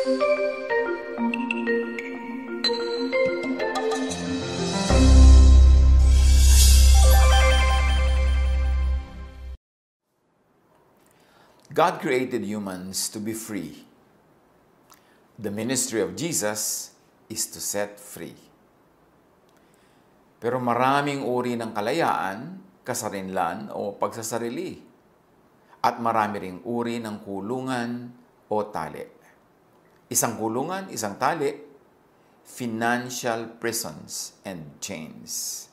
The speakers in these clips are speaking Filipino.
God created humans to be free. The ministry of Jesus is to set free. Pero maraming uri ng kalayaan, kasarinlan o pagsasarili. At marami ring uri ng kulungan o tali. Isang kulungan, isang tali, financial prisons and chains.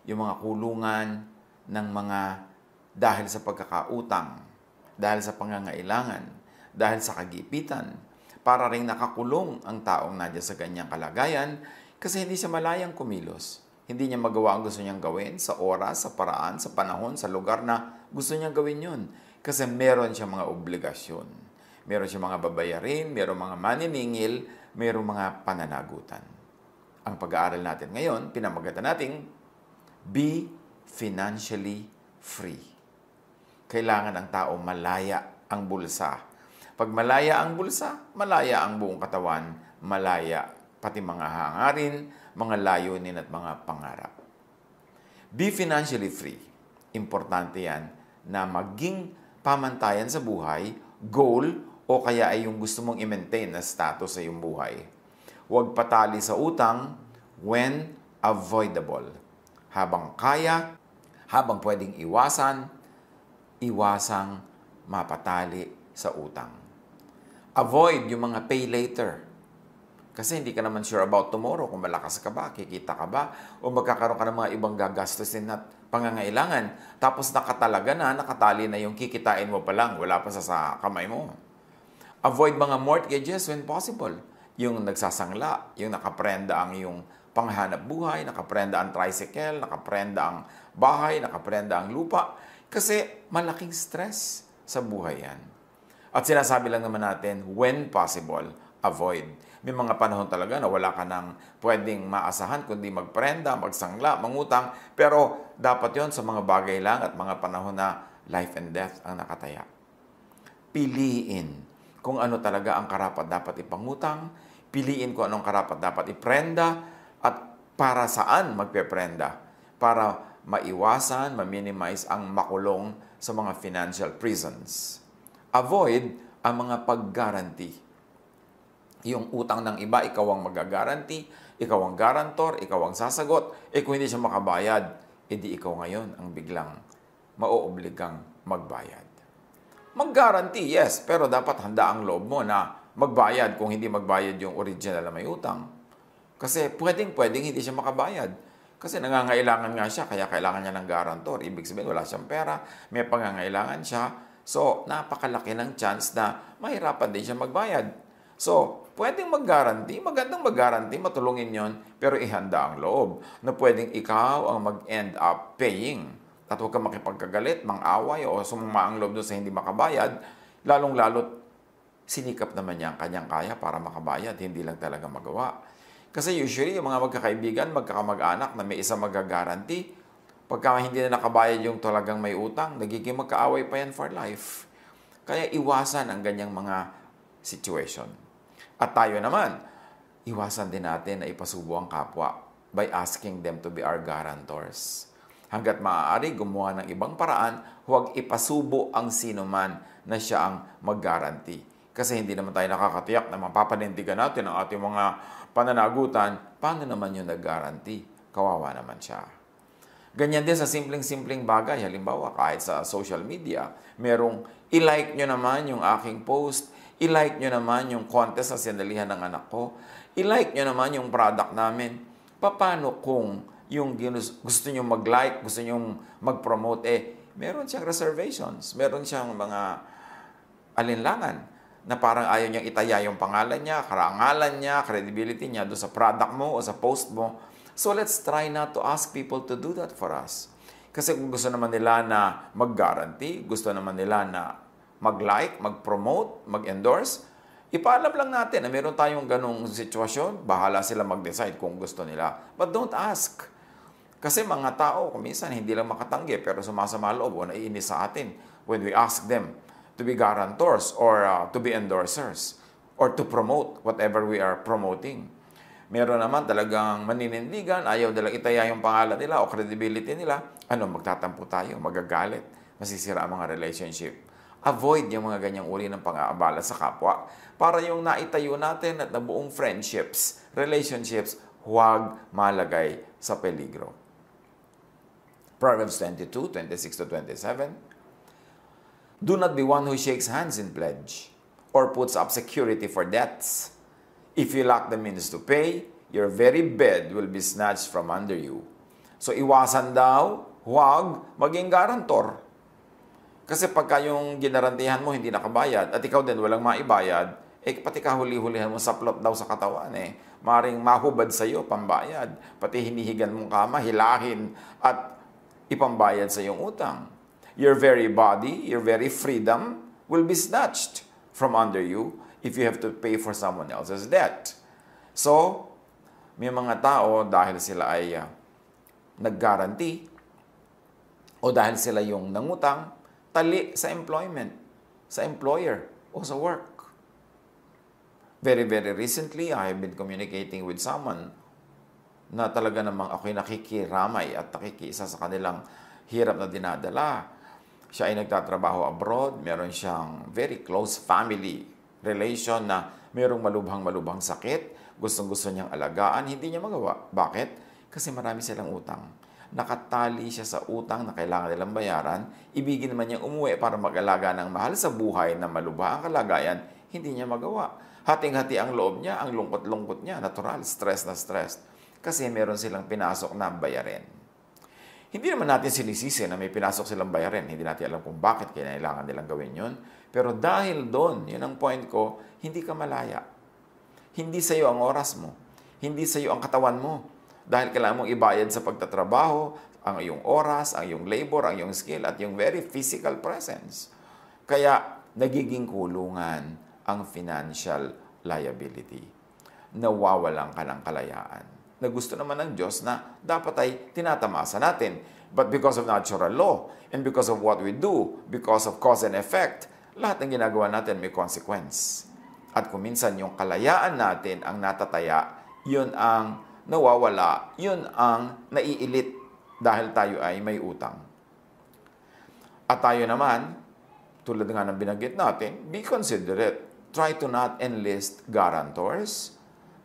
Yung mga kulungan ng mga dahil sa pagkakautang, dahil sa pangangailangan, dahil sa kagipitan, para ring nakakulong ang taong nandiyan sa ganyang kalagayan kasi hindi siya malayang kumilos. Hindi niya magawa ang gusto niyang gawin sa oras, sa paraan, sa panahon, sa lugar na gusto niyang gawin yun. Kasi meron siya mga obligasyon. Meron siya mga babayarin, meron mga maniningil, meron mga pananagutan. Ang pag-aaral natin ngayon, pinamagatan nating be financially free. Kailangan ng tao malaya ang bulsa. Pag malaya ang bulsa, malaya ang buong katawan, malaya pati mga hangarin, mga layunin at mga pangarap. Be financially free. Importante yan na maging pamantayan sa buhay, goal, o kaya ay yung gusto mong i-maintain na status sa iyong buhay. Huwag patali sa utang when avoidable. Habang kaya, habang pwedeng iwasang mapatali sa utang. Avoid yung mga pay later. Kasi hindi ka naman sure about tomorrow kung malakas ka ba, kikita ka ba, o magkakaroon ka ng mga ibang gagastusin at pangangailangan. Tapos nakatali na yung kikitain mo pa lang, wala pa sa kamay mo. Avoid mga mortgages when possible. Yung nagsasangla, yung nakaprenda ang yung panghanap buhay, nakaprenda ang tricycle, nakaprenda ang bahay, nakaprenda ang lupa. Kasi malaking stress sa buhay yan. At sinasabi lang naman natin, when possible, avoid. May mga panahon talaga na wala ka nang pwedeng maasahan kundi magprenda, magsangla, mangutang. Pero dapat yon sa mga bagay lang at mga panahon na life and death ang nakataya. Piliin kung ano talaga ang karapat dapat ipangutang, piliin kung anong karapat dapat iprenda, at para saan magpeprenda. Para maiwasan, ma-minimize ang makulong sa mga financial prisons. Avoid ang mga pag-guarantee. Yung utang ng iba, ikaw ang mag-guarantee, ikaw ang guarantor, ikaw ang sasagot. Kung hindi siya makabayad, edi ikaw ngayon ang biglang mauobligang magbayad. Mag-guarantee, yes, pero dapat handa ang loob mo na magbayad kung hindi magbayad yung original na may utang. Kasi pwedeng hindi siya makabayad. Kasi nangangailangan nga siya, kaya kailangan niya ng guarantor. Ibig sabihin, wala siyang pera, may pangangailangan siya. So, napakalaki ng chance na mahirapan din siya magbayad. So, pwedeng mag-guarantee, magandang mag-guarantee, matulungin yon, pero ihanda ang loob na pwedeng ikaw ang mag-end up paying. At huwag kang makipagkagalit, mang-away, o sumama ang loob doon sa hindi makabayad, lalong-lalot sinikap naman niya ang kanyang kaya para makabayad, hindi lang talaga magawa. Kasi usually, yung mga magkakaibigan, magkakamag-anak na may isa mag-guarantee, pagka hindi na nakabayad yung talagang may utang, nagiging magkaaway pa yan for life. Kaya iwasan ang ganyang mga situation. At tayo naman, iwasan din natin na ipasubo ang kapwa by asking them to be our guarantors. Hanggat maaari, gumawa ng ibang paraan, huwag ipasubo ang sinuman na siya ang mag-guarantee. Kasi hindi naman tayo nakakatiyak na mapapanindigan natin ang ating mga pananagutan. Paano naman yung nag-guarantee? Kawawa naman siya. Ganyan din sa simpleng-simpleng bagay. Halimbawa, kahit sa social media, merong i-like nyo naman yung aking post, i-like nyo naman yung contest na sinalihan ng anak ko, i-like nyo naman yung product namin. Paano kung yung gusto nyo mag-like, gusto nyo mag-promote, meron siyang reservations, meron siyang mga alinlangan na parang ayaw niyang itaya yung pangalan niya, karangalan niya, credibility niya doon sa product mo o sa post mo. So let's try not to ask people to do that for us. Kasi kung gusto naman nila na mag-guarantee, gusto naman nila na mag-like, mag-promote, mag-endorse, ipaalam lang natin na meron tayong ganong sitwasyon, bahala sila mag-decide kung gusto nila. But don't ask. Kasi mga tao, kuminsan hindi lang makatanggi, pero sumasama loob o naiinis sa atin when we ask them to be guarantors or to be endorsers. or to promote whatever we are promoting. Meron naman talagang maninindigan, ayaw nilang itaya yung pangalan nila o credibility nila. Magtatampo tayo, magagalit, masisira ang mga relationship. Avoid yung mga ganyang uri ng pang-aabala sa kapwa para yung naitayo natin at nabuong friendships, relationships, huwag malagay sa peligro. Proverbs 22:26-27. Do not be one who shakes hands in pledge or puts up security for debts. If you lack the means to pay, your very bed will be snatched from under you. So iwasan daw, huwag maging garantor. Kasi pagka yung ginarantihan mo hindi nakabayad at ikaw din walang maibayad, pati kahuli-hulihan mo saplot daw sa katawan Maring mahubad sa iyo pambayad. Pati hinihigan mong kama, hilahin at ipambayad sa iyong utang. Your very body, your very freedom will be snatched from under you if you have to pay for someone else's debt. So, may mga tao dahil sila ay nag-guarantee o dahil sila yung nangutang, tali sa employment, sa employer o sa work. Very, very recently, I have been communicating with someone na talaga namang ako'y nakikiramay at nakikiisa sa kanilang hirap na dinadala. Siya ay nagtatrabaho abroad, meron siyang very close family relation na mayroong malubhang-malubhang sakit, gustong-gusto niyang alagaan, hindi niya magawa. Bakit? Kasi marami silang utang. Nakatali siya sa utang na kailangan nilang bayaran, ibigin naman niyang umuwi para mag-alaga ng mahal sa buhay na malubha ang kalagayan, hindi niya magawa. Hating-hati ang loob niya, ang lungkot-lungkot niya, natural, stress na stress. Kasi meron silang pinasok na bayarin. Hindi naman natin sinisisi na may pinasok silang bayarin. Hindi natin alam kung bakit kailangan nilang gawin yun. Pero dahil doon, yun ang point ko, hindi ka malaya. Hindi sa iyo ang oras mo. Hindi sa iyo ang katawan mo. Dahil kailangan mong ibayad sa pagtatrabaho, ang iyong oras, ang iyong labor, ang iyong skill, at yung very physical presence. Kaya, nagiging kulungan ang financial liability. Nawawalan ka ng kalayaan. Na gusto naman ng Diyos na dapat ay tinatamasa natin. But because of natural law, and because of what we do, because of cause and effect, lahat ng ginagawa natin may consequence. At kung minsan yung kalayaan natin ang natataya, yun ang nawawala, yun ang naiilit dahil tayo ay may utang. At tayo naman, tulad nga ng binanggit natin, be considerate. Try to not enlist guarantors.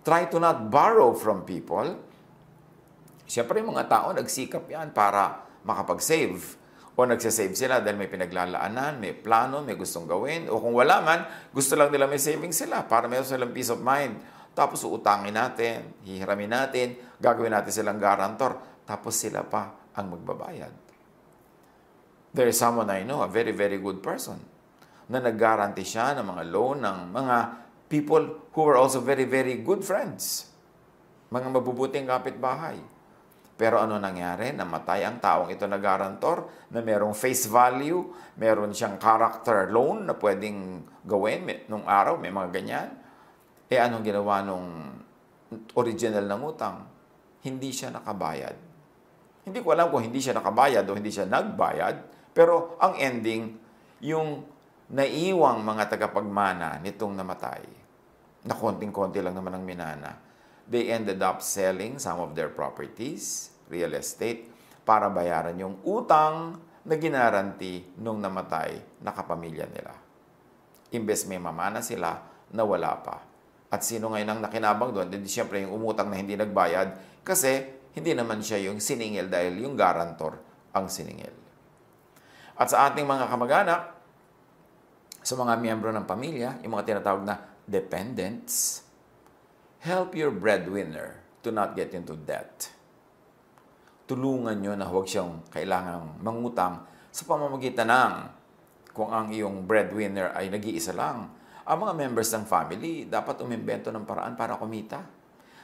Try to not borrow from people. Siyempre, yung mga tao, nagsikap yan para makapag-save. O nagsasave sila dahil may pinaglalaanan, may plano, may gustong gawin. O kung wala man, gusto lang nila may saving sila para mayroon silang peace of mind. Tapos uutangin natin, hihiramin natin, gagawin natin silang guarantor. Tapos sila pa ang magbabayad. There is someone I know, a very, very good person, na nag-guarantee siya ng mga loan ng mga people who were also very, very good friends. Mga mabubuting kapitbahay. Pero ano nangyari? Namatay ang taong ito na guarantor na merong face value, meron siyang character loan na pwedeng gawin. Nung araw, may mga ganyan. Anong ginawa nung original ng utang? Hindi siya nakabayad. Hindi ko alam kung hindi siya nakabayad o hindi siya nagbayad, pero ang ending, yung naiwang mga tagapagmana nitong namatay, na konting-konti lang naman ang minana, they ended up selling some of their properties, real estate, para bayaran yung utang na ginaranti nung namatay na kapamilya nila. Imbes may mamana sila, nawala pa. At sino ngayon ang nakinabang doon? Hindi siyempre yung umutang na hindi nagbayad kasi hindi naman siya yung siningil dahil yung guarantor ang siningil. At sa ating mga kamag-anak, sa mga miyembro ng pamilya, yung mga tinatawag na dependents, help your breadwinner to not get into debt. Tulungan nyo na huwag siyang kailangang mangutang sa pamamagitan ng kung ang iyong breadwinner ay nag-iisa lang. Ang mga members ng family, dapat umimbento ng paraan para kumita.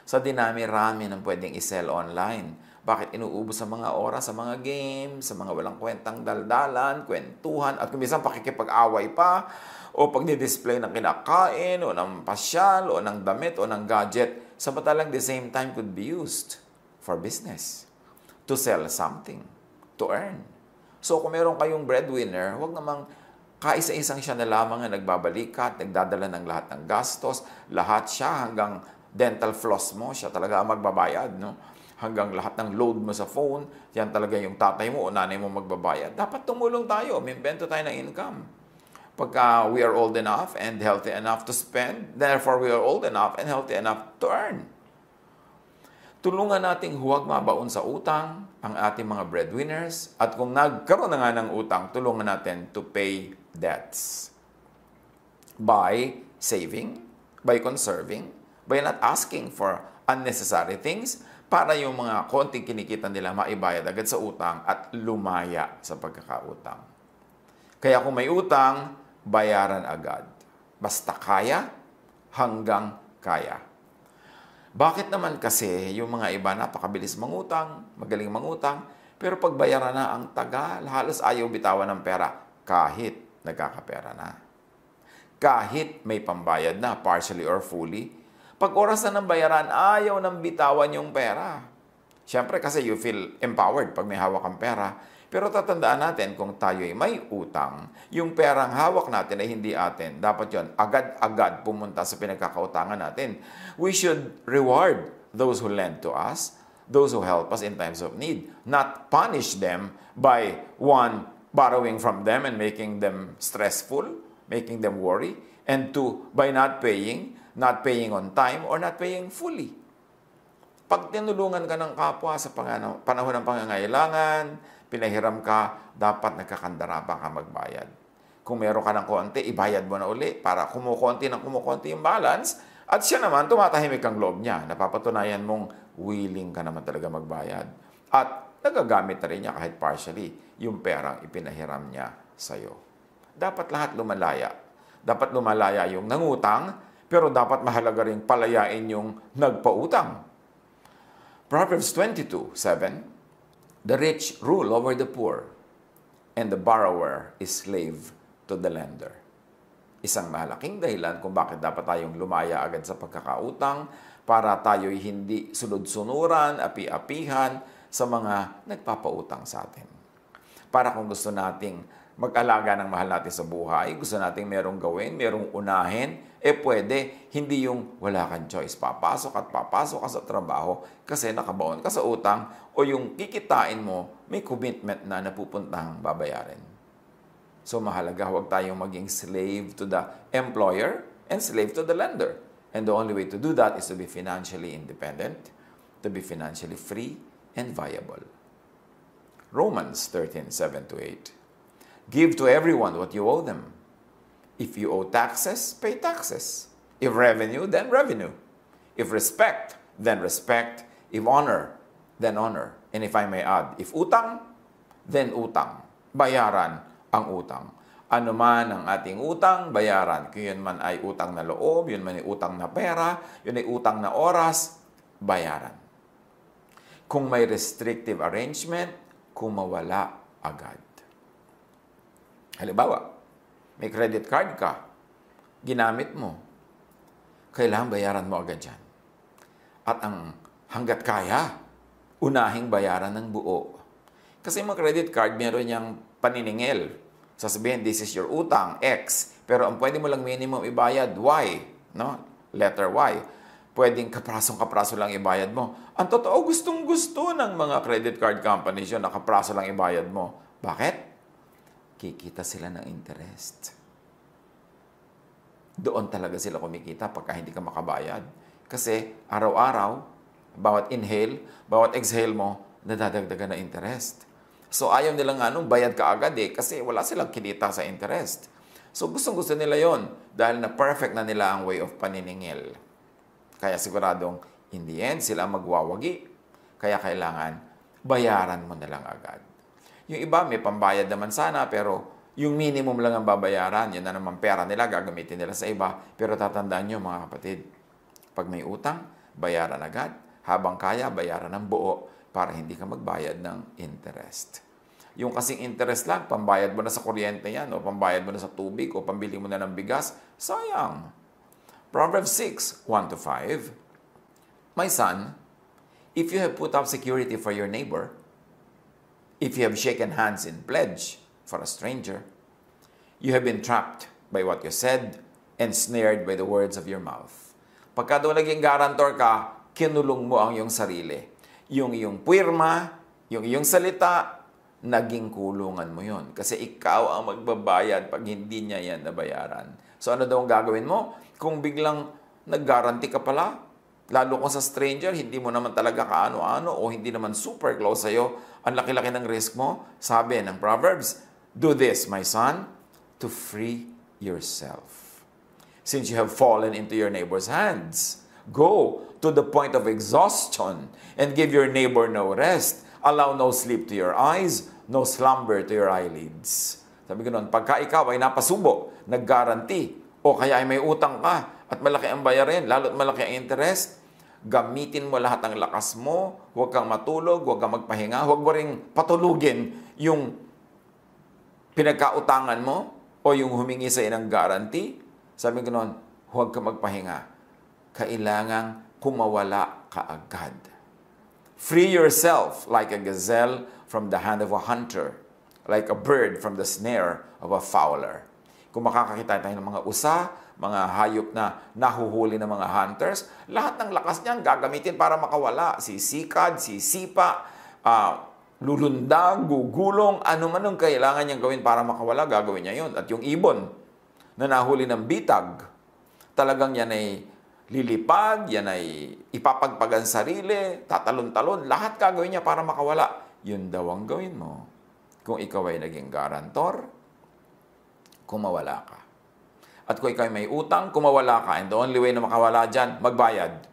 Sa dinami-rami ng pwedeng i-sell online. Bakit inuubos sa mga oras, sa mga games, sa mga walang kwentang daldalan, kwentuhan, at kung minsan pakikipag-away pa, o pagdi-display ng kinakain, o ng pasyal, o ng damit, o ng gadget, samantalang the same time could be used for business, to sell something, to earn. So kung meron kayong breadwinner, huwag namang Kaisa-isang siya na lamang ang nagbabalikat, nagdadala ng lahat ng gastos, lahat siya hanggang dental floss mo, siya talaga ang magbabayad, no? Hanggang lahat ng load mo sa phone, yan talaga yung tatay mo o nanay mo magbabayad. Dapat tumulong tayo, umimbento tayo ng income. Pagka we are old enough and healthy enough to spend, therefore we are old enough and healthy enough to earn. Tulungan nating huwag mabaon sa utang ang ating mga breadwinners at kung nagkaroon na nga ng utang, tulungan natin to pay debts by saving, by conserving, by not asking for unnecessary things para yung mga konting kinikita nila maibayad agad sa utang at lumaya sa pagkakautang. Kaya kung may utang, bayaran agad. Basta kaya, hanggang kaya. Bakit naman kasi yung mga iba napakabilis mangutang, magaling mangutang, pero pag bayaran na ang tagal, halos ayaw bitawan ng pera kahit nagkakapera na. Kahit may pambayad na, partially or fully, pag oras na ng bayaran, ayaw nang bitawan yung pera. Siyempre kasi you feel empowered pag may hawak kang pera. Pero tatandaan natin kung tayo ay may utang, yung perang hawak natin ay hindi atin. Dapat yon agad-agad pumunta sa pinagkakautangan natin. We should reward those who lend to us, those who help us in times of need, not punish them by one, borrowing from them and making them stressful, making them worry, and two, by not paying on time or not paying fully. Pag tinulungan ka ng kapwa sa panahon ng pangangailangan, pinahiram ka, dapat nagkakandara pa ka magbayad. Kung meron ka ng konti, ibayad mo na uli para kumukonti yung balance at siya naman tumatahimik ang loob niya. Napapatunayan mong willing ka naman talaga magbayad. At nagagamit na rin niya kahit partially yung perang ipinahiram niya sa'yo. Dapat lahat lumalaya. Dapat lumalaya yung nangutang, pero dapat mahalaga rin palayain yung nagpautang. Proverbs 22:7, the rich rule over the poor, and the borrower is slave to the lender. Isang malaking dahilan kung bakit dapat tayong lumaya agad sa pagkakautang para tayo'y hindi sunod-sunuran, api-apihan sa mga nagpapautang sa atin. Para kung gusto nating mag-alaga ng mahal natin sa buhay, gusto nating merong gawin, merong unahin, pwede, hindi yung wala kang choice. Papasok ka sa trabaho kasi nakabaon ka sa utang o yung kikitain mo, may commitment na napupuntang babayarin. So mahalaga, huwag tayong maging slave to the employer and slave to the lender. And the only way to do that is to be financially independent, to be financially free and viable. Romans 13:7-8. Give to everyone what you owe them. If you owe taxes, pay taxes. If revenue, then revenue. If respect, then respect. If honor, then honor. And if I may add, if utang, then utang. Bayaran ang utang. Ano man ang ating utang, bayaran. Kung yun man ay utang na loob, yun man ay utang na pera, yun ay utang na oras, bayaran. Kung may restrictive arrangement, kumawala agad. Halimbawa, may credit card ka, ginamit mo, kailangan bayaran mo agad yan. At ang hanggat kaya, unahing bayaran ng buo. Kasi mga credit card, meron niyang paniningil. Sasabihin, this is your utang, X. Pero ang pwede mo lang minimum ibayad, Y. No? Letter Y. Pwedeng kapraso lang ibayad mo. Ang totoo, gustong-gusto ng mga credit card companies yun, nakapraso lang ibayad mo. Bakit? Kikita sila ng interest. Doon talaga sila kumikita pagka hindi ka makabayad. Kasi araw-araw, bawat inhale, bawat exhale mo, nadadagdagan na interest. So ayaw nila nga nung bayad ka agad kasi wala silang kinita sa interest. So gustong-gusto nila yon dahil na perfect na nila ang way of paniningil. Kaya siguradong in the end sila magwawagi. Kaya kailangan bayaran mo na lang agad. Yung iba may pambayad naman sana pero yung minimum lang ang babayaran. Yun na naman pera nila, gagamitin nila sa iba. Pero tatandaan nyo mga kapatid, pag may utang, bayaran agad. Habang kaya, bayaran ng buo para hindi ka magbayad ng interest. Yung kasing interest lang, pambayad mo na sa kuryente yan, o pambayad mo na sa tubig, o pambili mo na ng bigas, sayang. Proverbs 6:1-5. My son, if you have put up security for your neighbor, if you have shaken hands in pledge for a stranger, You have been trapped by what you said, ensnared by the words of your mouth. Pagka daw naging guarantor ka, kinulong mo ang iyong sarili. Yung iyong puwirma, yung iyong salita, naging kulungan mo yon. Kasi ikaw ang magbabayad pag hindi niya yan nabayaran. So ano daw ang gagawin mo? Kung biglang nag-guarantee ka pala, lalo kung sa stranger, hindi mo naman talaga kaano-ano o hindi naman super close sa'yo, ang laki-laki ng risk mo, sabi ng Proverbs, do this, my son, to free yourself. Since you have fallen into your neighbor's hands, go to the point of exhaustion and give your neighbor no rest. Allow no sleep to your eyes, no slumber to your eyelids. Sabi ko noon, pagka ikaw ay napasubo, nag-guarantee, o kaya ay may utang ka at malaki ang bayarin, lalo't malaki ang interest, gamitin mo lahat ng lakas mo, huwag kang matulog, huwag kang magpahinga, huwag mo ring patulugin yung pinagkautangan mo o yung humingi sa inang guarantee. Sabi ko noon, huwag kang magpahinga. Kailangang kumawala ka agad. Free yourself like a gazelle from the hand of a hunter, like a bird from the snare of a fowler. Kung makakakita tayo ng mga usa, mga hayop na nahuhuli ng mga hunters, lahat ng lakas niyan gagamitin para makawala. Sisikad, sisipa, lulundag, gugulong, ano man ang kailangan niyang gawin para makawala, gagawin niya yun. At yung ibon na nahuli ng bitag, talagang yan ay lilipad, yan ay ipapagpagan sarili, tatalon-talon, lahat gagawin niya para makawala. Yun daw ang gawin mo. Kung ikaw ay naging garantor, kumawala ka. At kung ikaw ay may utang, kumawala ka. And the only way na makawala dyan, magbayad.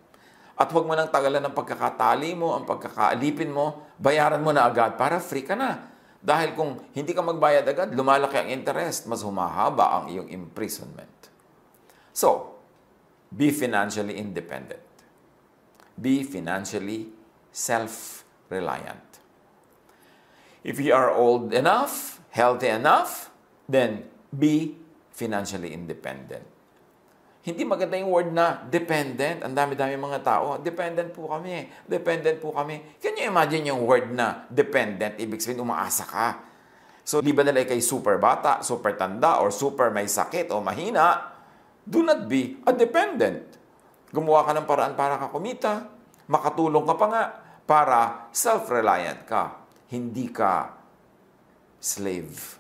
At huwag mo nang tagalan ng pagkakatali mo, ang pagkakaalipin mo, bayaran mo na agad para free ka na. Dahil kung hindi ka magbayad agad, lumalaki ang interest, mas humahaba ang iyong imprisonment. So, be financially independent. Be financially self-reliant. If you are old enough, healthy enough, then be financially independent. Hindi maganda yung word na dependent. Ang dami-dami mga tao, dependent po kami. Dependent po kami. Can you imagine yung word na dependent? Ibig sabihin, umaasa ka. So, di ba nila kay super bata, super tanda, or super may sakit o mahina? Do not be a dependent. Gumawa ka ng paraan para ka kumita. Makatulong ka pa nga para self-reliant ka. Hindi ka slave.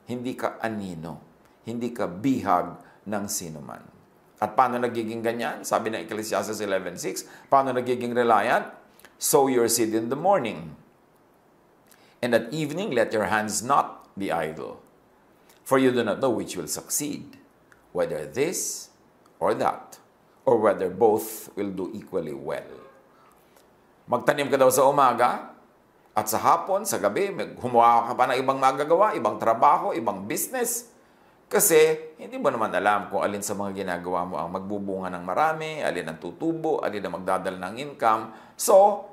Hindi ka anino. Hindi ka bihag ng sinuman. At paano nagiging ganyan? Sabi ng Ecclesiastes 11:6, paano nagiging reliant? Sow your seed in the morning. And at evening, let your hands not be idle. For you do not know which will succeed, whether this or that, or whether both will do equally well. Magtanim ka daw sa umaga, at sa hapon, sa gabi, humuha ka pa ng ibang magagawa, ibang trabaho, ibang business. Kasi hindi mo naman alam kung alin sa mga ginagawa mo ang magbubunga ng marami, alin ang tutubo, alin ang magdadala ng income. So,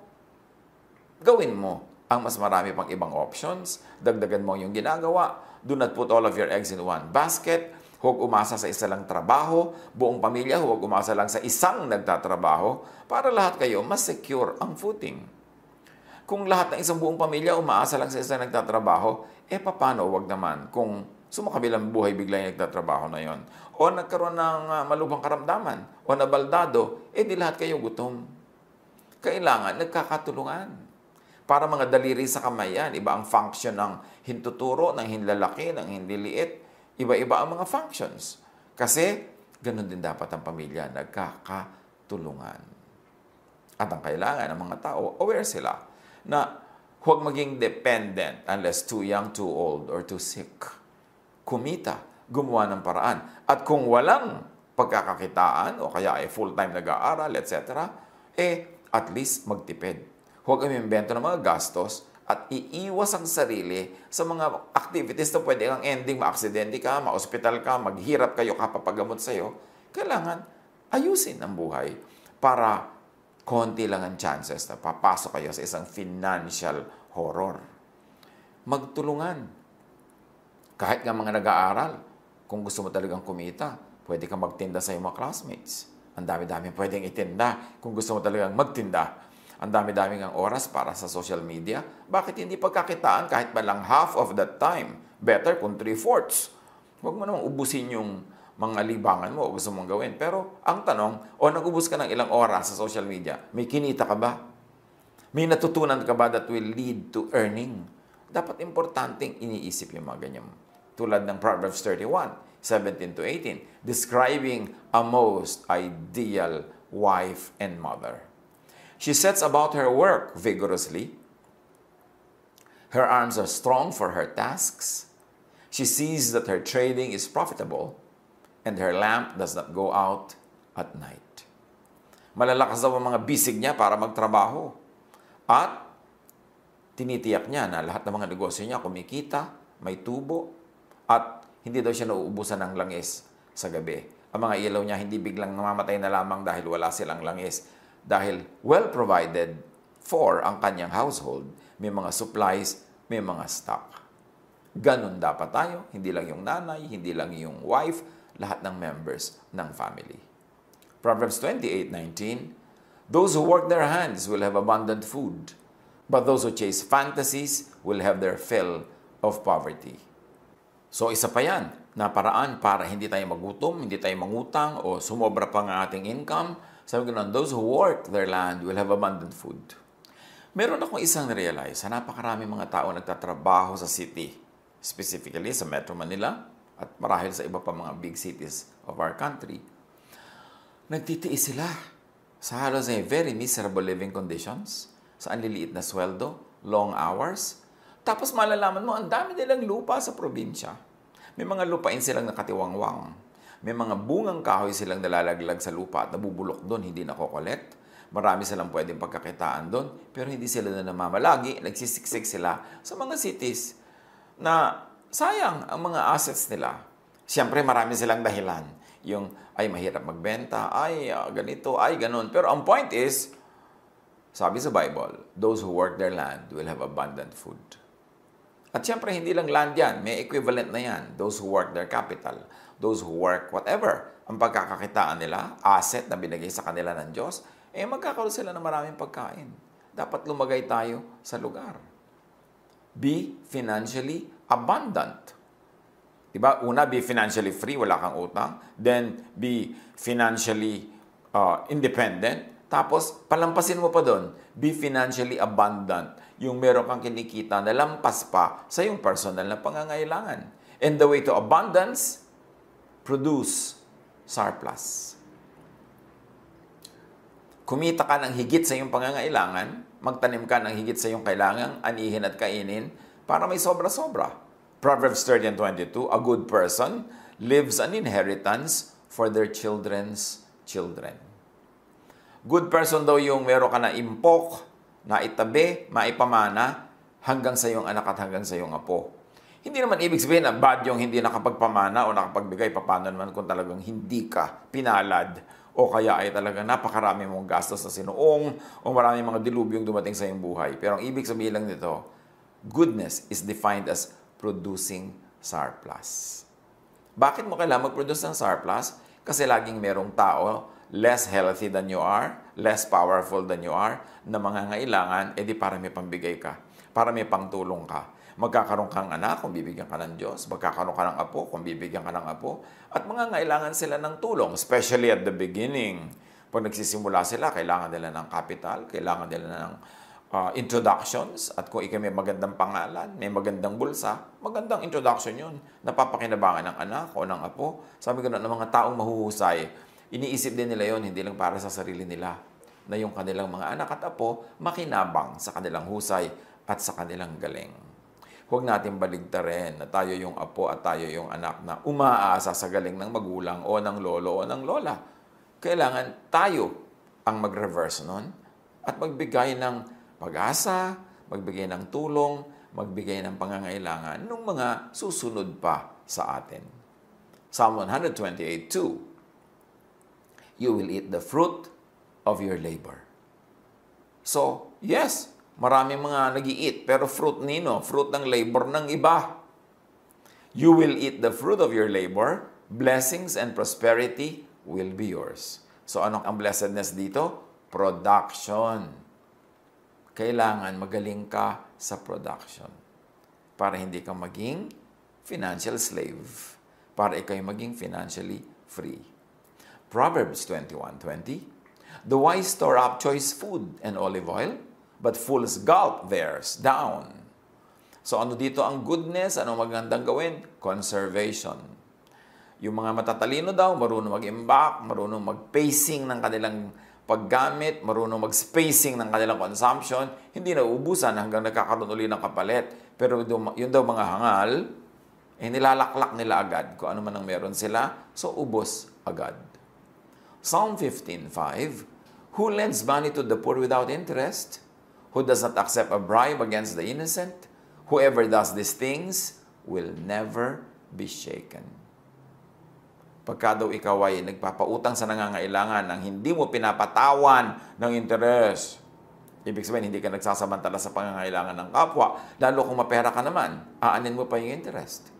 gawin mo ang mas marami pang ibang options, dagdagan mo yung ginagawa. Do not put all of your eggs in one basket. Huwag umasa sa isa lang trabaho. Buong pamilya, huwag umasa lang sa isang nagtatrabaho para lahat kayo mas secure ang footing. Kung lahat ng isang buong pamilya umaasa lang sa isang nagtatrabaho, paano wag naman kung sumakabilang buhay bigla yung nagtatrabaho na yon? O nagkaroon ng malubhang karamdaman, o nabaldado, di lahat kayo gutom. Kailangan nagkakatulungan. Para mga daliri sa kamay yan, iba ang function ng hintuturo, ng hinlalaki, ng hinliliit. Iba-iba ang mga functions. Kasi, ganun din dapat ang pamilya, nagkakatulungan. At ang kailangan ng mga tao, aware sila na huwag maging dependent unless too young, too old, or too sick. Kumita, gumawa ng paraan. At kung walang pagkakakitaan, o kaya ay full-time nag-aaral, etc., at least magtipid. Huwag umimbento ng mga gastos at iiwas ang sarili sa mga activities na pwede kang ending, ma-aksidente ka, ma-hospital ka, maghirap kayo, kapapagamot sa'yo. Kailangan ayusin ang buhay para konti lang ang chances na papasok kayo sa isang financial horror. Magtulungan. Kahit nga mga nag-aaral, kung gusto mo talagang kumita, pwede kang magtinda sa iyong mga classmates. Ang dami-dami pwedeng itinda kung gusto mo talagang magtinda. Ang dami-dami ng oras para sa social media. Bakit hindi pagkakitaan kahit man lang half of that time? Better kung 3/4. Huwag mo namang ubusin yung mga libangan mo o gusto mong gawin. Pero ang tanong, nag-ubus ka ng ilang oras sa social media, may kinita ka ba? May natutunan ka ba that will lead to earning? Dapat importanteng iniisip yung mga ganyan. Tulad ng Proverbs 31:17-18, describing a most ideal wife and mother. She sets about her work vigorously. Her arms are strong for her tasks. She sees that her trading is profitable, and her lamp does not go out at night. Malalakas daw ang mga bisig niya para magtrabaho. At tinitiyak niya na lahat ng mga negosyo niya kumikita, may tubo, at hindi daw siya nauubusan ng langis sa gabi. Ang mga ilaw niya hindi biglang namamatay na lamang dahil wala silang langis. Dahil well provided for ang kanyang household, may mga supplies, may mga stock. Ganon dapat tayo, hindi lang yung nanay, hindi lang yung wife, lahat ng members ng family. Proverbs 28:19, those who work their hands will have abundant food, but those who chase fantasies will have their fill of poverty. So isa pa yan, na paraan para hindi tayo magutom, hindi tayo mangutang, o sumobra pa ng ating income. Sabi ko na, those who work their land will have abundant food. Meron akong isang realize, sa napakarami mga tao nagtatrabaho sa city, specifically sa Metro Manila, at marahil sa iba pa mga big cities of our country, nagtitiis sila sa halos ay very miserable living conditions, sa anliliit na sweldo, long hours. Tapos malalaman mo, ang dami nilang lupa sa probinsya. May mga lupain silang nakatiwangwang. May mga bungang kahoy silang nalalaglag sa lupa at nabubulok doon, hindi nakokolekt. Marami silang pwedeng pagkakitaan doon, pero hindi sila na namamalagi. Nagsisiksik sila sa mga cities na sayang ang mga assets nila. Siyempre, marami silang dahilan. Yung, ay mahirap magbenta, ay ganito, ay ganon. Pero ang point is, sabi sa Bible, those who work their land will have abundant food. At siyempre, hindi lang land yan. May equivalent na yan. Those who work their capital. Those who work whatever. Ang pagkakakitaan nila, asset na binigay sa kanila ng Diyos, magkakaroon sila ng maraming pagkain. Dapat lumagay tayo sa lugar. Be financially abundant. Diba? Una, be financially free, wala kang utang. Then, be financially independent. Tapos, palampasin mo pa doon, be financially abundant. Yung meron kang kinikita na lampas pa sa yung personal na pangangailangan. And the way to abundance, produce surplus. Kumita ka ng higit sa iyong pangangailangan, magtanim ka ng higit sa iyong kailangan, anihin at kainin, para may sobra-sobra. Proverbs 30:22, a good person leaves an inheritance for their children's children. Good person daw yung meron ka na impok, na itabi, maipamana, hanggang sa iyong anak at hanggang sa iyong apo. Hindi naman ibig sabihin na bad yung hindi nakapagpamana o nakapagbigay, paano naman kung talagang hindi ka pinalad o kaya ay talagang napakarami mong gastos na sinuong o marami mga dilubyong dumating sa iyong buhay. Pero ang ibig sabihin lang nito, goodness is defined as producing surplus. Bakit mo kailangan mag-produce ng surplus? Kasi laging merong tao less healthy than you are, less powerful than you are, na mangangailangan, edi para may pambigay ka, para may pangtulong ka. Magkakaroon kang anak kung bibigyan ka ng Diyos, magkakaroon ka ng apo kung bibigyan ka ng apo, at mangangailangan sila ng tulong, especially at the beginning. Pag nagsisimula sila, kailangan nila ng capital, kailangan nila ng introductions, at kung ikaw may magandang pangalan, may magandang bulsa, magandang introduction yun. Napapakinabangan ng anak o ng apo. Sabi ko na ng mga taong mahuhusay, iniisip din nila yon hindi lang para sa sarili nila, na yung kanilang mga anak at apo makinabang sa kanilang husay at sa kanilang galing. Huwag natin baligtarin na tayo yung apo at tayo yung anak na umaasa sa galing ng magulang o ng lolo o ng lola. Kailangan tayo ang mag-reverse nun at magbigay ng pag-asa, magbigay ng tulong, magbigay ng pangangailangan ng mga susunod pa sa atin. Psalm 128:2, you will eat the fruit of your labor. So, yes, maraming mga nag-i-eat, pero fruit nino? Fruit ng labor ng iba. You will eat the fruit of your labor, blessings and prosperity will be yours. So, anong ang blessedness dito? Production. Kailangan magaling ka sa production para hindi ka maging financial slave. para ikay maging financially free. Proverbs 21:20, the wise store up choice food and olive oil, but fools gulp theirs down. So ano dito ang goodness? Ano magandang gawin? Conservation. Yung mga matatalino daw, marunong mag-imbak, marunong mag-pacing ng kanilang paggamit, marunong mag-spacing ng kanilang consumption, hindi na uubusan hanggang nagkakaroon uli ng kapalit. Pero yun daw mga hangal, nilalaklak nila agad kung ano man ang meron sila, so ubos agad. Psalm 15:5, who lends money to the poor without interest? Who does not accept a bribe against the innocent? Whoever does these things will never be shaken. Pagka daw ikaw ay nagpapautang sa nangangailangan nang hindi mo pinapatawan ng interes, ibig sabihin hindi ka nagsasamantala sa pangangailangan ng kapwa, lalo kung mapera ka naman, aanin mo pa yung interest.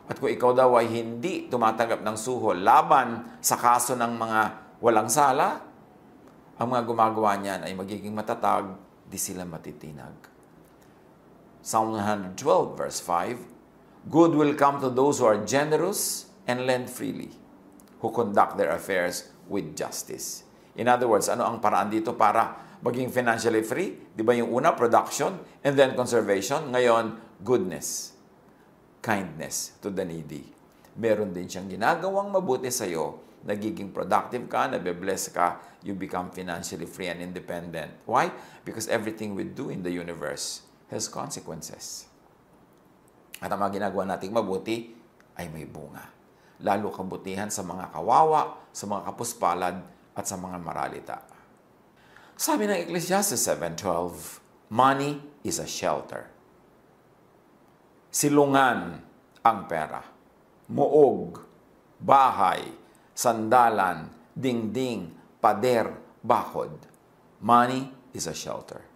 At kung ikaw daw ay hindi tumatanggap ng suhol laban sa kaso ng mga walang sala, ang mga gumagawa niyan ay magiging matatag, di sila matitinag. Psalm 112 verse 5, good will come to those who are generous and lend freely, who conduct their affairs with justice. In other words, ano ang paraan dito para maging financially free? Di ba yung una, production, and then conservation. Ngayon, goodness, kindness to the needy. Meron din siyang ginagawang mabuti sa'yo, nagiging productive ka, nabe-bless ka, you become financially free and independent. Why? Because everything we do in the universe has consequences. At ang mga ginagawa nating mabuti ay may bunga. Lalo kabutihan sa mga kawawa, sa mga kapuspalad, at sa mga maralita. Sabi ng Ecclesiastes 7:12, money is a shelter. Silungan ang pera. Muog, bahay, sandalan, dingding, pader, bakod. Money is a shelter.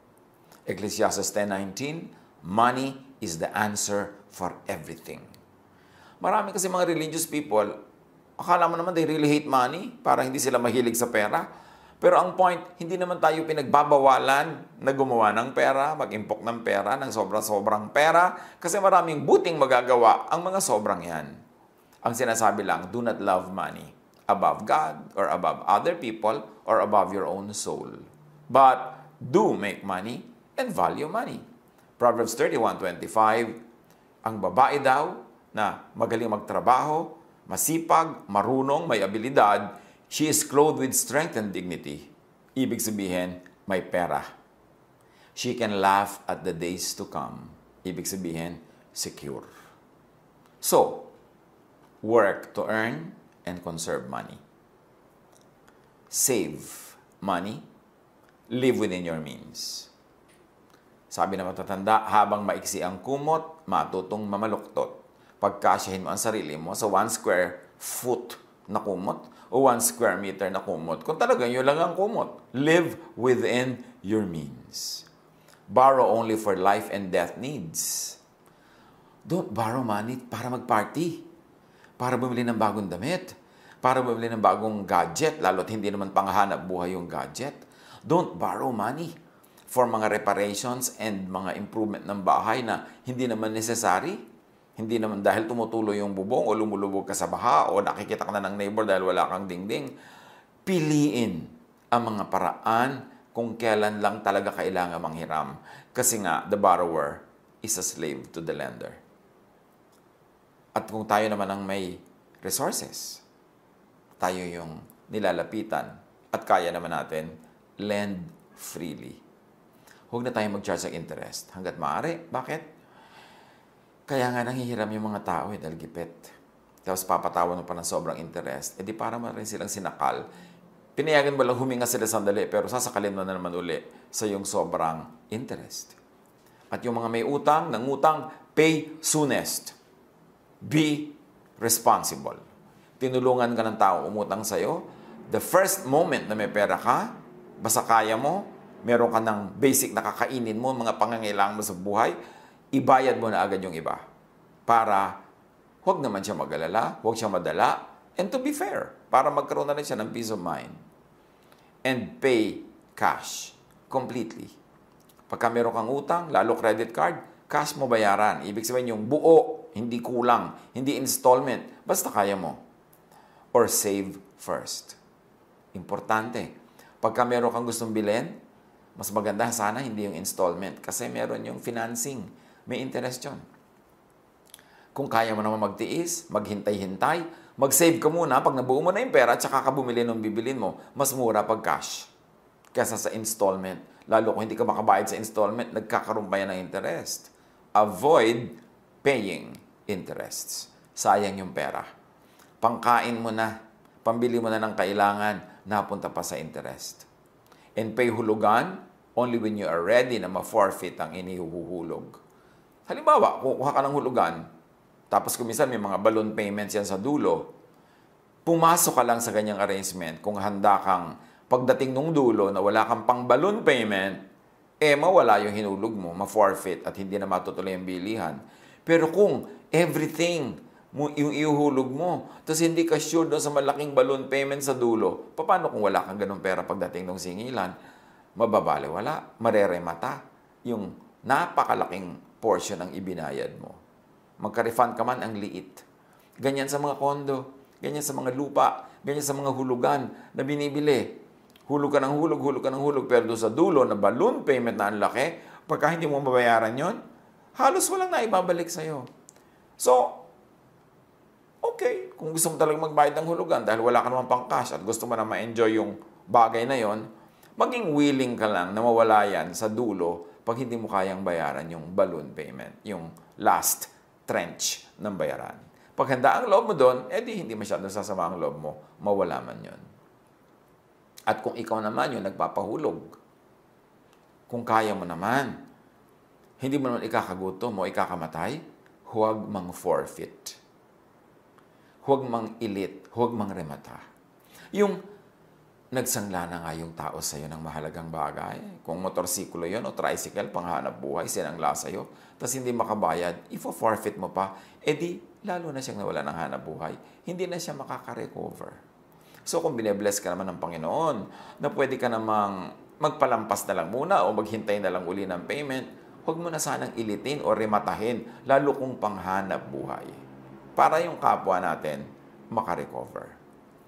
Ecclesiastes 10:19, money is the answer for everything. Marami kasi mga religious people, akala mo naman they really hate money, para hindi sila mahilig sa pera. Pero ang point, hindi naman tayo pinagbabawalan na gumawa ng pera, mag-impok ng pera, ng sobrang pera, kasi maraming buting magagawa ang mga sobrang yan. Ang sinasabi lang, do not love money above God or above other people or above your own soul. But do make money and value money. Proverbs 31:25, ang babae daw na magaling magtrabaho, masipag, marunong, may abilidad, she is clothed with strength and dignity. Ibig sabihin, may pera. She can laugh at the days to come. Ibig sabihin, secure. So, work to earn and conserve money. Save money. Live within your means. Sabi na matatanda, habang maiksi ang kumot, matutong mamaluktot. Pagkasyahin mo ang sarili mo sa 1 square foot na kumot o 1 square meter na kumot. Kung talagang yun lang ang kumot, live within your means. Borrow only for life and death needs. Don't borrow money para mag-party, para bumili ng bagong damit, para bumili ng bagong gadget, lalo't hindi naman panghanap buhay yung gadget. Don't borrow money for mga reparations and mga improvement ng bahay na hindi naman necessary. Hindi naman dahil tumutuloy yung bubong o lumulubog ka sa baha o nakikita ka na ng neighbor dahil wala kang dingding. Piliin ang mga paraan kung kailan lang talaga kailangan manghiram. Kasi nga, the borrower is a slave to the lender. At kung tayo naman ang may resources, tayo yung nilalapitan at kaya naman natin, lend freely. Huwag na tayo mag-charge ng interest hanggat maaari. Bakit? Kaya nga nanghihiram yung mga tao dahil gipit. Tapos papatawan mo pa ng sobrang interest. Di para mo rin silang sinakal. Pinayagan mo lang huminga sila sandali pero sasakalin mo na naman uli sa yung sobrang interest. At yung mga may utang, nangutang, pay soonest. Be responsible. Tinulungan ka ng tao umutang sa'yo. The first moment na may pera ka, basta kaya mo, meron ka ng basic na kakainin mo, mga pangangailangan mo sa buhay, ibayad mo na agad yung iba para huwag naman siya mag-alala, huwag siya madala, and to be fair, para magkaroon na rin siya ng peace of mind. And pay cash completely. Pagka meron kang utang, lalo credit card, cash mo bayaran. Ibig sabihin yung buo, hindi kulang, hindi installment, basta kaya mo. Or save first. Importante. Pagka meron kang gustong bilhin, mas maganda sana hindi yung installment kasi meron yung financing. May interest yun. Kung kaya mo naman magtiis, maghintay-hintay, mag-save ka muna. Pag nabuo mo na yung pera, tsaka ka bumili ng bibilin mo, mas mura pag cash kaysa sa installment. Lalo kung hindi ka makabayad sa installment, nagkakaroon pa yan ng interest. Avoid paying interests. Sayang yung pera. Pangkain mo na, pambili mo na ng kailangan, napunta pa sa interest. And pay hulugan only when you are ready na ma-forfeit ang inihuhulog. Halimbawa, kukuha ka ng hulugan, tapos kuminsan may mga balloon payments yan sa dulo, pumasok ka lang sa ganyang arrangement kung handa kang pagdating nung dulo na wala kang pang balloon payment, mawala yung hinulog mo, ma-forfeit at hindi na matutuloy ang bilihan. Pero kung everything yung ihuhulog mo, tapos hindi ka sure doon sa malaking balloon payment sa dulo, paano kung wala kang ganun pera pagdating ng singilan? Mababali, wala. Mareremata yung napakalaking portion ng ibinayad mo. Magka-refund ka man, ang liit. Ganyan sa mga kondo, ganyan sa mga lupa, ganyan sa mga hulugan na binibili. Hulog ka ng hulog, pero doon sa dulo na balloon payment na ang laki, pagka hindi mo mabayaran yon, halos walang naibabalik sa'yo. So, okay, kung gusto mo talagang magbayad ng hulugan dahil wala ka naman pang cash at gusto mo na ma-enjoy yung bagay na yon, maging willing ka lang na mawala yan sa dulo pag hindi mo kayang bayaran yung balloon payment, yung last tranche ng bayaran. Pag handa ang loob mo doon, di hindi masyadong sasama ang loob mo, mawala man yon. At kung ikaw naman yung nagpapahulog, kung kaya mo naman, hindi mo naman ikakagutom o ikakamatay, huwag mang forfeit. Huwag mang ilit, huwag mang remata. Yung nagsangla na nga yung tao sa'yo ng mahalagang bagay. Kung motorsiklo yun o tricycle, panghanap buhay, sinangla sa'yo, tapos hindi makabayad, ifo-forfeit mo pa, lalo na siyang nawala ng hanap buhay. Hindi na siya makaka-recover. So kung binebless ka naman ng Panginoon, na pwede ka namang magpalampas na lang muna o maghintay na lang uli ng payment, huwag mo na sanang ilitin o rematahin, lalo kung panghanap buhay. Para yung kapwa natin makarecover.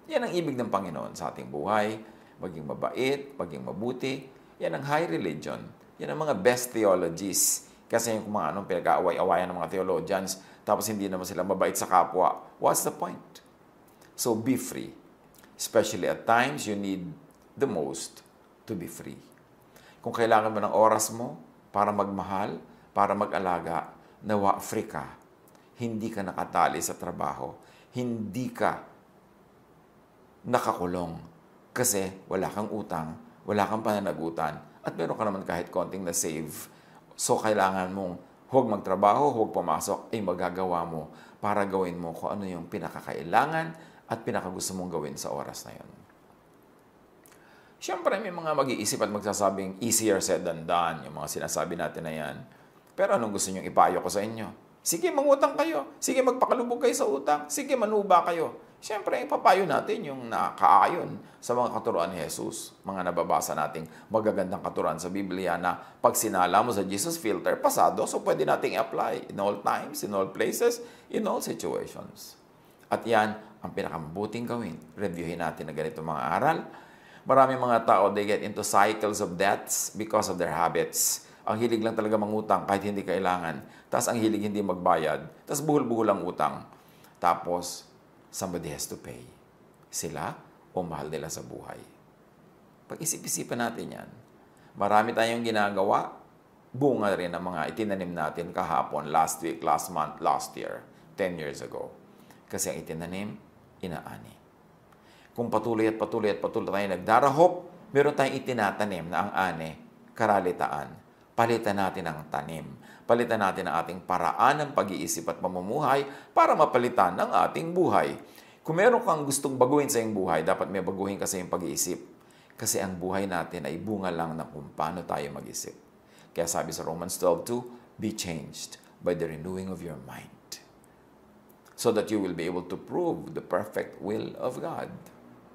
Yan ang ibig ng Panginoon sa ating buhay. Maging mabait, maging mabuti. Yan ang high religion. Yan ang mga best theologies. Kasi yung mga pinag-aaway-awayan ng mga theologians, tapos hindi naman sila mabait sa kapwa. What's the point? So be free. Especially at times, you need the most to be free. Kung kailangan mo ng oras mo para magmahal, para mag-alaga, nawa free ka. Hindi ka nakatali sa trabaho. Hindi ka nakakulong kasi wala kang utang, wala kang pananagutan, at meron ka naman kahit konting na save. So, kailangan mong huwag magtrabaho, huwag pumasok, magagawa mo para gawin mo kung ano yung pinakakailangan at pinakagusto mong gawin sa oras na yun. Siyempre, may mga mag-iisip at magsasabing easier said than done, yung mga sinasabi natin na yan. Pero anong gusto nyong ipayo ko sa inyo? Sige, mangutang kayo. Sige, magpakalubog kayo sa utang. Sige, manuba kayo. Siyempre, ipapayo natin yung nakaayon sa mga katuruan ni Jesus. Mga nababasa nating magagandang katuruan sa Biblia na pag sinala mo sa Jesus filter, pasado, so pwede nating apply in all times, in all places, in all situations. At yan ang pinakamabuting gawin. Reviewin natin na ganito mga aral. Maraming mga tao, they get into cycles of debts because of their habits. Ang hilig lang talaga mangutang kahit hindi kailangan. Tapos ang hilig hindi magbayad. Tapos buhol-buhol ang utang. Tapos, somebody has to pay. Sila o mahal nila sa buhay. Pag-isip-isipan natin yan. Marami tayong ginagawa. Bunga rin ang mga itinanim natin kahapon, last week, last month, last year, 10 years ago. Kasi ang itinanim, inaani. Kung patuloy tayo nagdarahop, meron tayong itinatanim na ang ani, karalitaan. Palitan natin ang tanim. Palitan natin ang ating paraan ng pag-iisip at pamumuhay para mapalitan ang ating buhay. Kung meron kang gustong baguhin sa iyong buhay, dapat may baguhin kasi yung pag-iisip. Kasi ang buhay natin ay bunga lang ng kung paano tayo mag-isip. Kaya sabi sa Romans 12:2, be changed by the renewing of your mind, so that you will be able to prove the perfect will of God.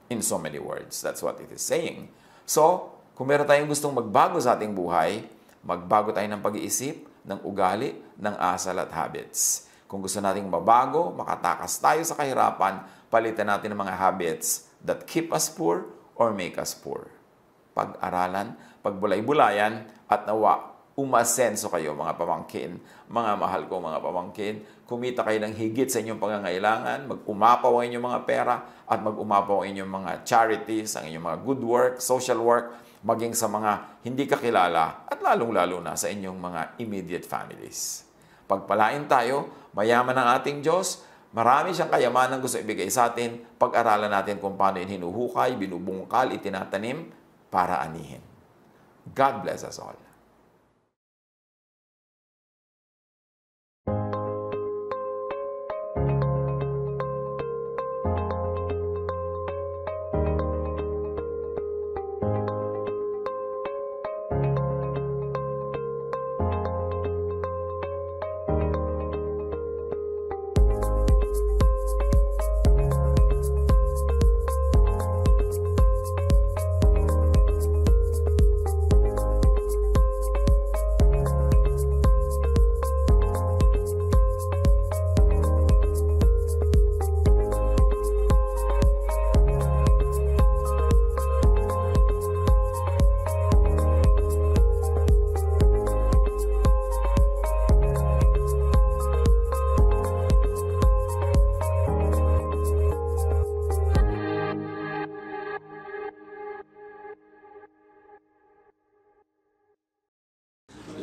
In so many words, that's what it is saying. So, kung meron tayong gustong magbago sa ating buhay, magbago tayo ng pag-iisip, ng ugali, ng asal at habits. Kung gusto nating mabago, makatakas tayo sa kahirapan, palitan natin ang mga habits that keep us poor or make us poor. Pag-aralan, pagbulay-bulayan, at nawa, umasenso kayo mga pamangkin, mga mahal ko mga pamangkin, kumita kayo ng higit sa inyong pangangailangan, mag-umapaw ang inyong mga pera, at mag-umapaw ang inyong mga charities, ang inyong mga good work, social work, maging sa mga hindi kakilala, at lalong-lalo na sa inyong mga immediate families. Pagpalain tayo, mayaman ang ating Diyos, marami siyang kayamanan gusto ibigay sa atin, pag-aralan natin kung paano yun hinuhukay, binubungkal, itinatanim, para anihin. God bless us all.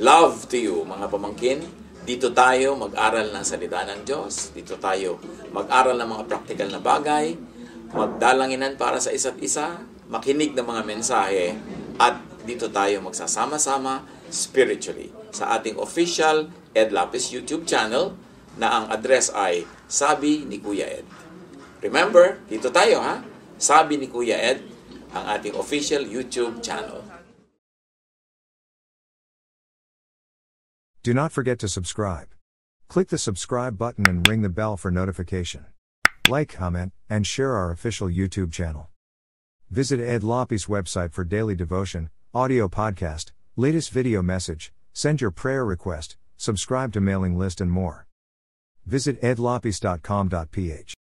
Love to you, mga pamangkin. Dito tayo mag-aral ng salita ng Diyos. Dito tayo mag-aral ng mga practical na bagay, magdalanginan para sa isa't isa, makinig ng mga mensahe, at dito tayo magsasama-sama spiritually sa ating official Ed Lapis YouTube channel na ang address ay Sabi ni Kuya Ed. Remember, dito tayo ha? Sabi ni Kuya Ed, ang ating official YouTube channel. Do not forget to subscribe. Click the subscribe button and ring the bell for notification. Like, comment, and share our official YouTube channel. Visit Ed Lapis website for daily devotion, audio podcast, latest video message, send your prayer request, subscribe to mailing list and more. Visit edlapis.com.ph.